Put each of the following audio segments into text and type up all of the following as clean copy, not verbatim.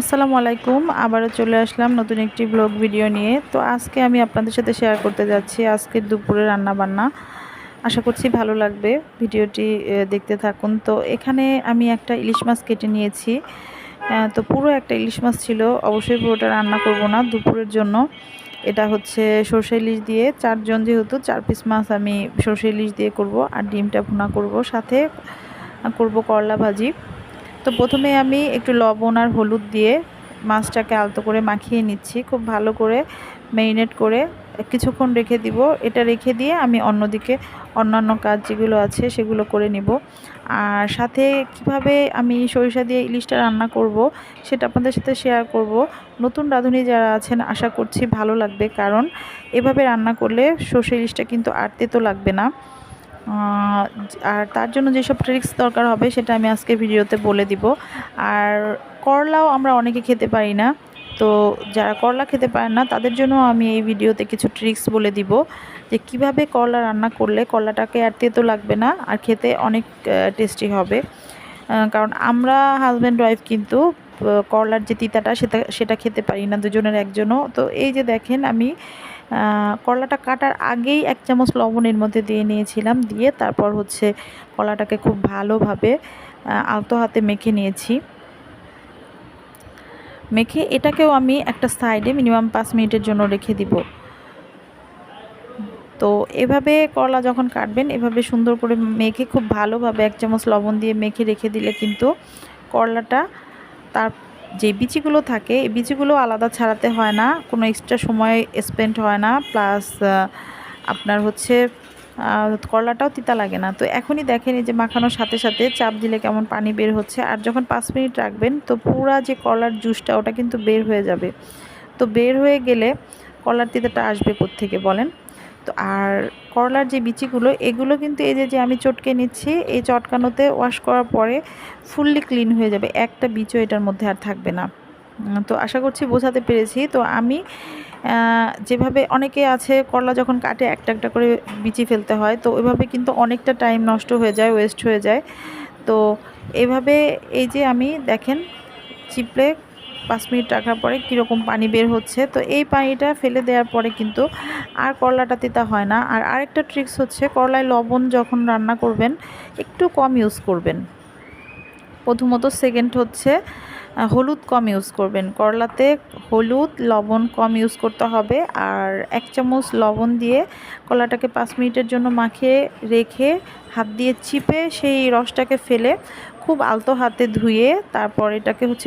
আসসালামু আলাইকুম। আবারও চলে আসলাম নতুন একটি ব্লগ ভিডিও নিয়ে। তো আজকে আমি আপনাদের সাথে শেয়ার করতে যাচ্ছি আজকের দুপুরে রান্নাবান্না। আশা করছি ভালো লাগবে। ভিডিওটি দেখতে থাকুন। তো এখানে আমি একটা ইলিশ মাছ কেটে নিয়েছি। তো পুরো একটা ইলিশ মাছ ছিল। অবশ্যই পুরোটা রান্না করব না দুপুরের জন্য। এটা হচ্ছে সরষে ইলিশ দিয়ে ৪ জন যেহেতু ৪ পিস মাছ আমি সরষে ইলিশ দিয়ে করব আর ডিমটা ভুনা করব, সাথে করব করলা ভাজি। তো প্রথমে আমি একটু লবণ আর হলুদ দিয়ে মাছটাকে আলতো করে মাখিয়ে নিচ্ছি, খুব ভালো করে ম্যারিনেট করে কিছুক্ষণ রেখে দিব। এটা রেখে দিয়ে আমি অন্যদিকে অন্যান্য কাজ যেগুলো আছে সেগুলো করে নিব। আর সাথে কিভাবে আমি সরিষা দিয়ে ইলিশটা রান্না করব সেটা আপনাদের সাথে শেয়ার করব। নতুন রাঁধুনি যারা আছেন আশা করছি ভালো লাগবে, কারণ এভাবে রান্না করলে সরষে ইলিশটা কিন্তু আর তেতো লাগবে না। আর তার জন্য যেসব ট্রিক্স দরকার হবে সেটা আমি আজকে ভিডিওতে বলে দিব। আর করলাও আমরা অনেকে খেতে পারি না, তো যারা করলা খেতে পারেন না তাদের জন্য আমি এই ভিডিওতে কিছু ট্রিক্স বলে দিব যে কিভাবে করলা রান্না করলে করলাটাকে আর তেতো লাগবে না আর খেতে অনেক টেস্টি হবে। কারণ আমরা হাজব্যান্ড ওয়াইফ কিন্তু করলার যে তিতাটা সেটা সেটা খেতে পারি না দুজনের একজনও। তো এই যে দেখেন আমি করলাটা কাটার আগেই ১ চামচ লবণ এর মধ্যে দিয়ে নিয়েছিলাম, দিয়ে তারপর হচ্ছে কলাটাকে খুব ভালোভাবে আলতো হাতে মেখে নিয়েছি। মেখে এটাকেও আমি একটা সাইডে মিনিমাম ৫ মিনিটের জন্য রেখে দিব। তো এভাবে করলা যখন কাটবেন এভাবে সুন্দর করে মেখে খুব ভালোভাবে ১ চামচ লবণ দিয়ে মেখে রেখে দিলে কিন্তু করলাটা তার যে বিচিগুলো থাকে এই বিচিগুলো আলাদা ছাড়াতে হয় না, কোনো এক্সট্রা সময় স্পেন্ড হয় না, প্লাস আপনার হচ্ছে করলাটাও তিতা লাগে না। তো এখনই দেখেন এই যে মাখানোর সাথে সাথে চাপ দিলে কেমন পানি বের হচ্ছে, আর যখন ৫ মিনিট রাখবেন তো পুরা যে করলার জুসটা ওটা কিন্তু বের হয়ে যাবে। তো বের হয়ে গেলে করলার তিতাটা আসবে কোত্থেকে বলেন? তো আর করলার যে বিচিগুলো এগুলো কিন্তু এই যে আমি চটকে নিচ্ছি, এই চটকানোতে ওয়াশ করার পরে ফুললি ক্লিন হয়ে যাবে, একটা বিচও এটার মধ্যে আর থাকবে না। তো আশা করছি বোঝাতে পেরেছি। তো আমি যেভাবে অনেকে আছে করলা যখন কাটে একটা একটা করে বিচি ফেলতে হয়, তো ওইভাবে কিন্তু অনেকটা টাইম নষ্ট হয়ে যায়, ওয়েস্ট হয়ে যায়। তো এভাবে এই যে আমি দেখেন চিপড়ে ৫ মিনিট রাখার পরে কীরকম পানি বের হচ্ছে, তো এই পানিটা ফেলে দেওয়ার পরে কিন্তু আর করলাটা তিতা হয় না। আর আরেকটা ট্রিক্স হচ্ছে করলায় লবণ যখন রান্না করবেন একটু কম ইউজ করবেন প্রথমত। সেকেন্ড হচ্ছে হলুদ কম ইউজ করবেন করলাতে, হলুদ লবণ কম ইউজ করতে হবে। আর ১ চামচ লবণ দিয়ে কলাটাকে ৫ মিনিটের জন্য মাখিয়ে রেখে হাত দিয়ে চিপে সেই রসটাকে ফেলে খুব আলতো হাতে ধুয়ে তারপর এটাকে হচ্ছে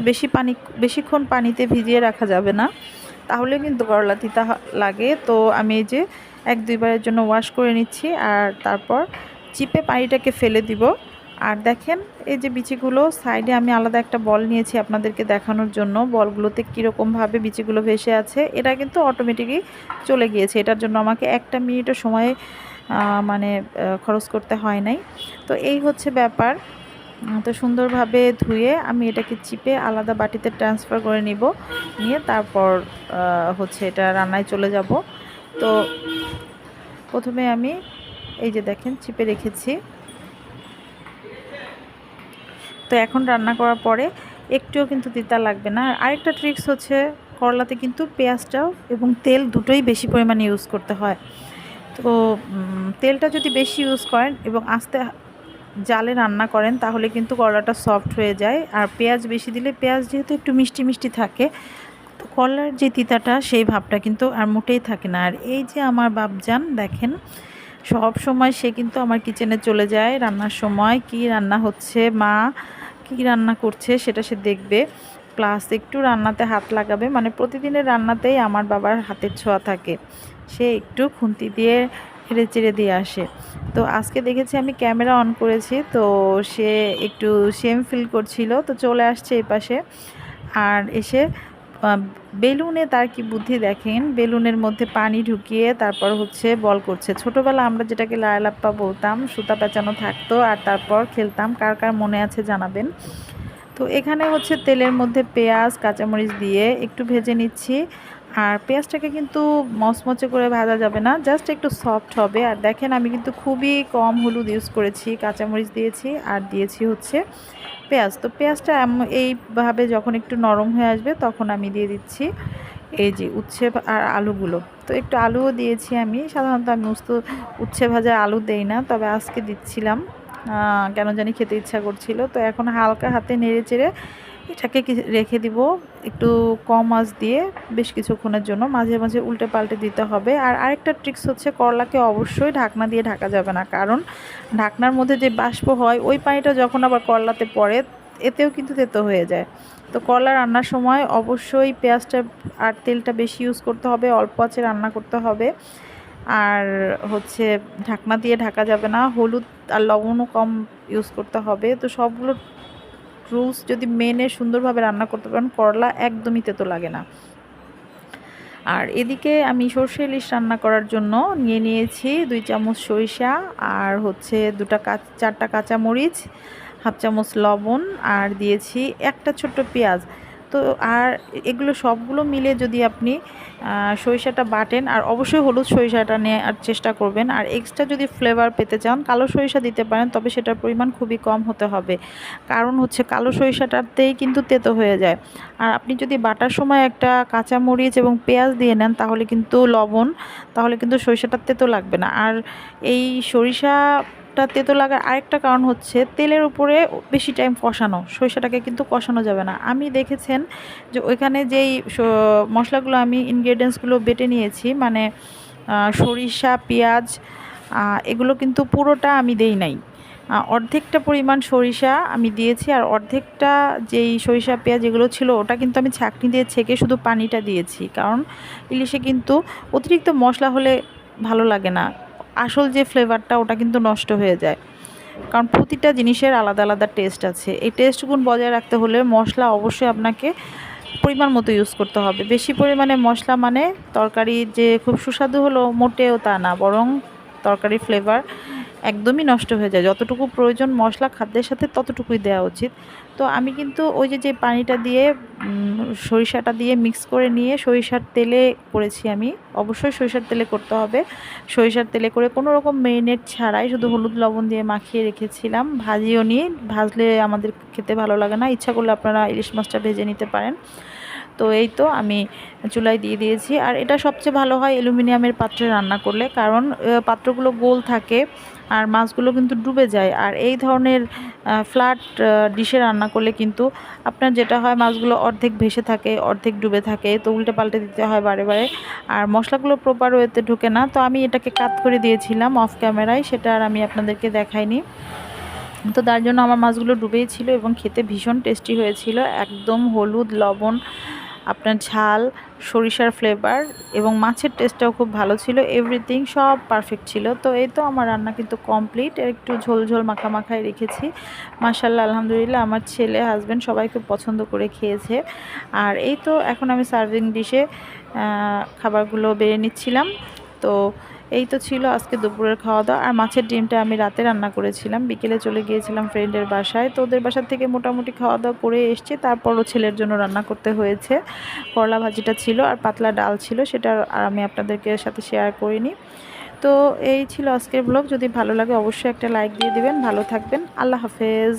বেশিক্ষণ পানিতে ভিজিয়ে রাখা যাবে না, তাহলে কিন্তু করলা তিতা লাগে। তো আমি এই যে ১-২ বারের জন্য ওয়াশ করে নিচ্ছি আর তারপর চিপে পানিটাকে ফেলে দিব। আর দেখেন এই যে বিচিগুলো সাইডে আমি আলাদা একটা বল নিয়েছি আপনাদেরকে দেখানোর জন্য, বলগুলোতে কীরকমভাবে বিচিগুলো ভেসে আছে। এটা কিন্তু অটোমেটিকই চলে গিয়েছে, এটার জন্য আমাকে ১টা মিনিটও সময় খরচ করতে হয় নাই। তো এই হচ্ছে ব্যাপার। তো সুন্দরভাবে ধুয়ে আমি এটাকে চিপে আলাদা বাটিতে ট্রান্সফার করে নিব, নিয়ে তারপর হচ্ছে এটা রান্নায় চলে যাব। তো প্রথমে আমি এই যে দেখেন চিপে রেখেছি। তো এখন রান্না করার পরে একটুও কিন্তু তিতা লাগবে না। আর আরেকটা ট্রিক্স হচ্ছে করলাতে কিন্তু পেঁয়াজটাও এবং তেল দুটোই বেশি পরিমাণে ইউজ করতে হয়। তো তেলটা যদি বেশি ইউজ করেন এবং আস্তে জালে রান্না করেন তাহলে কিন্তু করলাটা সফট হয়ে যায়। আর পেঁয়াজ বেশি দিলে পেঁয়াজ যেহেতু একটু মিষ্টি মিষ্টি থাকে, তো করলার যে তিতাটা সেই ভাবটা কিন্তু আর মোটেই থাকে না। আর এই যে আমার বাপজান দেখেন সব সময় সে কিন্তু আমার কিচেনে চলে যায় রান্নার সময়, কি রান্না হচ্ছে, মা কি রান্না করছে সেটা সে দেখবে, প্লাস একটু রান্নাতে হাত লাগাবে। মানে প্রতিদিনের রান্নাতেই আমার বাবার হাতের ছোঁয়া থাকে, সে একটু খুন্তি দিয়ে নেড়ে চেড়ে দিয়ে আসে। তো আজকে দেখেছি আমি ক্যামেরা অন করেছি, তো সে একটু শেম ফিল করছিল, তো চলে আসছে এই পাশে। আর এসে বেলুনে তার কি বুদ্ধি দেখেন, বেলুনের মধ্যে পানি ঢুকিয়ে তারপর হচ্ছে বল করছে। ছোটোবেলা আমরা যেটাকে লায়লাপ্পা বলতাম, সুতা পেঁচানো থাকতো আর তারপর খেলতাম, কার কার মনে আছে জানাবেন। তো তো এখানে হচ্ছে তেলের মধ্যে পেঁয়াজ কাঁচামরিচ দিয়ে একটু ভেজে নিচ্ছি। আর পেঁয়াজটাকে কিন্তু মচমচে করে ভাজা যাবে না, জাস্ট একটু সফট হবে। আর দেখেন আমি কিন্তু খুবই কম হলুদ ইউজ করেছি, কাঁচামরিচ দিয়েছি আর দিয়েছি হচ্ছে পেঁয়াজ। তো পেঁয়াজটা এইভাবে যখন একটু নরম হয়ে আসবে তখন আমি দিয়ে দিচ্ছি এই যে উচ্ছে আর আলুগুলো। তো একটু আলুও দিয়েছি আমি, সাধারণত আমি উচ্ছে ভাজা আলু দেই না, তবে আজকে দিচ্ছিলাম, কেন জানি খেতে ইচ্ছা করছিল। তো এখন হালকা হাতে নেড়ে চেড়ে এটাকে রেখে দিব একটু কম আঁচ দিয়ে বেশ কিছুক্ষণের জন্য, মাঝে মাঝে উল্টে পাল্টে দিতে হবে। আর আরেকটা ট্রিক্স হচ্ছে, করলাকে অবশ্যই ঢাকনা দিয়ে ঢাকা যাবে না, কারণ ঢাকনার মধ্যে যে বাষ্প হয় ওই পানিটা যখন আবার করলাতে পড়ে এতেও কিন্তু তেতো হয়ে যায়। তো করলা রান্নার সময় অবশ্যই পেঁয়াজটা আর তেলটা বেশি ইউজ করতে হবে, অল্প আঁচে রান্না করতে হবে। আর হচ্ছে ঢাকনা দিয়ে ঢাকা যাবে না, হলুদ আর লবণও কম ইউজ করতে হবে। তো সবগুলো রুলস যদি মেনে সুন্দরভাবে রান্না করতে পারেন, করলা একদমই তেতো লাগে না। আর এদিকে আমি সরষে ইলিশ রান্না করার জন্য নিয়েছি 2 চামচ সরিষা, আর হচ্ছে 4টা কাঁচামরিচ, হাফ চামচ লবণ, আর দিয়েছি একটা ছোট্ট পেঁয়াজ। তো আর এগুলো সবগুলো মিলে যদি আপনি সরিষাটা বাটেন, আর অবশ্যই হলুদ সরিষাটা নেওয়ার চেষ্টা করবেন। আর এক্সট্রা যদি ফ্লেভার পেতে চান কালো সরিষা দিতে পারেন, তবে সেটার পরিমাণ খুবই কম হতে হবে, কারণ হচ্ছে কালো সরিষাটাতেই কিন্তু তেতো হয়ে যায়। আর আপনি যদি বাটার সময় একটা কাঁচামরিচ এবং পেঁয়াজ দিয়ে নেন তাহলে কিন্তু তাহলে কিন্তু সরিষাটা তেতো লাগবে না। আর এই সরিষাটা তেতো লাগার আরেকটা কারণ হচ্ছে তেলের উপরে বেশি টাইম কষানো, সরিষাটাকে কিন্তু কষানো যাবে না। আমি দেখেছেন যে ওইখানে যেই মশলাগুলো আমি ইনগ্রেডিয়েন্টসগুলো বেটে নিয়েছি, মানে সরিষা পেঁয়াজ, এগুলো কিন্তু পুরোটা আমি দেই নাই। অর্ধেকটা পরিমাণ সরিষা আমি দিয়েছি, আর অর্ধেকটা যেই সরিষা পেঁয়াজ এগুলো ছিল ওটা কিন্তু আমি ছাঁকনি দিয়ে ছেঁকে শুধু পানিটা দিয়েছি, কারণ ইলিশে কিন্তু অতিরিক্ত মশলা হলে ভালো লাগে না, আসল যে ফ্লেভারটা ওটা কিন্তু নষ্ট হয়ে যায়। কারণ প্রতিটা জিনিসের আলাদা আলাদা টেস্ট আছে, এই টেস্টগুলো বজায় রাখতে হলে মশলা অবশ্যই আপনাকে পরিমাণ মতো ইউজ করতে হবে। বেশি পরিমাণে মশলা মানে তরকারি যে খুব সুস্বাদু হলো মোটেও তা না, বরং তরকারির ফ্লেভার একদমই নষ্ট হয়ে যায়। যতটুকু প্রয়োজন মশলা খাদ্যের সাথে ততটুকুই দেওয়া উচিত। তো আমি কিন্তু ওই যে পানিটা দিয়ে সরিষাটা দিয়ে মিক্স করে নিয়ে সরিষার তেলে করেছি আমি, অবশ্যই সরিষার তেলে করতে হবে। সরিষার তেলে করে কোনো রকম মেরিনেট ছাড়াই শুধু হলুদ লবণ দিয়ে মাখিয়ে রেখেছিলাম, ভাজিও নিয়ে, ভাজলে আমাদের খেতে ভালো লাগে না, ইচ্ছা করলে আপনারা ইলিশ মাছটা ভেজে নিতে পারেন। তো এই তো আমি চুলায় দিয়ে দিয়েছি। আর এটা সবচেয়ে ভালো হয় অ্যালুমিনিয়ামের পাত্রে রান্না করলে, কারণ পাত্রগুলো গোল থাকে আর মাছগুলো কিন্তু ডুবে যায়। আর এই ধরনের ফ্ল্যাট ডিশে রান্না করলে কিন্তু আপনার যেটা হয়, মাছগুলো অর্ধেক ভেসে থাকে অর্ধেক ডুবে থাকে, তো উল্টে পাল্টে দিতে হয় বারে বারে, আর মশলাগুলো প্রপার ওয়েতে ঢুকে না। তো আমি এটাকে কাট করে দিয়েছিলাম অফ ক্যামেরায়, সেটা আর আমি আপনাদেরকে দেখাইনি। তো তার জন্য আমার মাছগুলো ডুবেই ছিল এবং খেতে ভীষণ টেস্টি হয়েছিল, একদম হলুদ লবণ, আপনার ঝাল, সরিষার ফ্লেভার এবং মাছের টেস্টটাও খুব ভালো ছিল, এভরিথিং সব পারফেক্ট ছিল। তো এই তো আমার রান্না কিন্তু কমপ্লিট, একটু ঝোল ঝোল মাখা মাখায় রেখেছি। মাশাআল্লাহ, আলহামদুলিল্লাহ, আমার ছেলে হাজব্যান্ড সবাই খুব পছন্দ করে খেয়েছে। আর এই তো এখন আমি সার্ভিং ডিশে খাবারগুলো বেড়ে নিচ্ছিলাম। তো এই তো ছিল আজকে দুপুরের খাওয়া দাওয়া। আর মাছের ডিমটা আমি রাতে রান্না করেছিলাম, বিকেলে চলে গিয়েছিলাম ফ্রেন্ডের বাসায়, তো ওদের বাসার থেকে মোটামুটি খাওয়া দাওয়া করে এসছি, তারপরও ছেলের জন্য রান্না করতে হয়েছে। করলা ভাজিটা ছিল আর পাতলা ডাল ছিল, সেটা আর আমি আপনাদেরকে সাথে শেয়ার করিনি। তো এই ছিল আজকের ব্লগ, যদি ভালো লাগে অবশ্যই একটা লাইক দিয়ে দিবেন। ভালো থাকবেন, আল্লাহ হাফেজ।